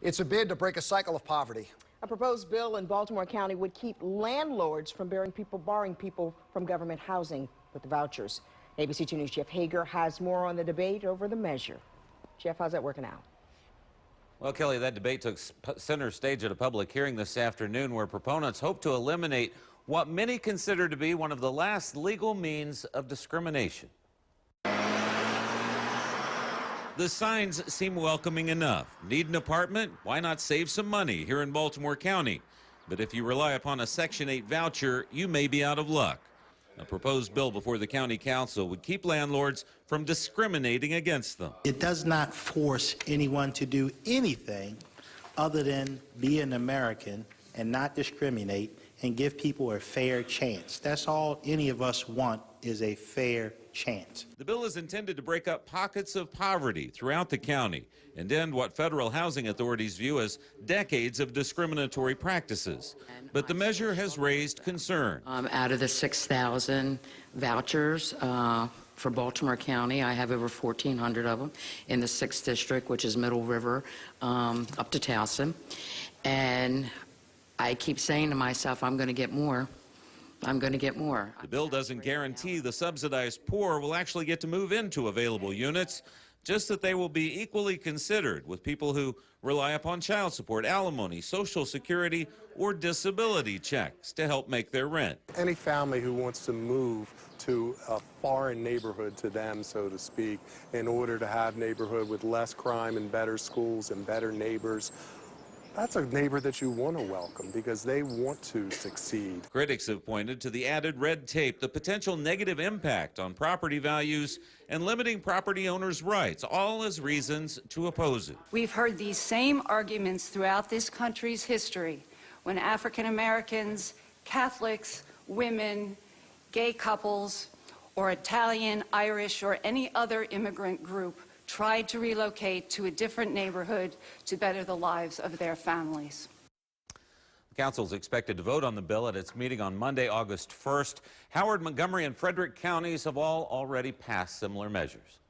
It's a bid to break a cycle of poverty. A proposed bill in Baltimore County would keep landlords from borrowing people from government housing with the vouchers. ABC 2 News' Jeff Hager has more on the debate over the measure. Jeff, how's that working out? Well, Kelly, that debate took center stage at a public hearing this afternoon where proponents hope to eliminate what many consider to be one of the last legal means of discrimination. The signs seem welcoming enough. Need an apartment? Why not save some money here in Baltimore County? But if you rely upon a Section 8 voucher, you may be out of luck. A proposed bill before the county council would keep landlords from discriminating against them. It does not force anyone to do anything other than be an American and not discriminate and give people a fair chance. That's all any of us want, is a fair chance. The bill is intended to break up pockets of poverty throughout the county and end what federal housing authorities view as decades of discriminatory practices. But the measure has raised concern. Out of the 6,000 vouchers for Baltimore County, I have over 1,400 of them in the 6th district, which is Middle River up to Towson. And I keep saying to myself, I'm going to get more. I'm going to get more. The bill doesn't guarantee the subsidized poor will actually get to move into available units, just that they will be equally considered with people who rely upon child support, alimony, Social Security, or disability checks to help make their rent. Any family who wants to move to a foreign neighborhood to them, so to speak, in order to have a neighborhood with less crime and better schools and better neighbors, that's a neighbor that you want to welcome because they want to succeed. Critics have pointed to the added red tape, the potential negative impact on property values, and limiting property owners' rights, all as reasons to oppose it. We've heard these same arguments throughout this country's history when African Americans, Catholics, women, gay couples, or Italian, Irish, or any other immigrant group tried to relocate to a different neighborhood to better the lives of their families. The council is expected to vote on the bill at its meeting on Monday, August 1st. Howard, Montgomery, and Frederick counties have all already passed similar measures.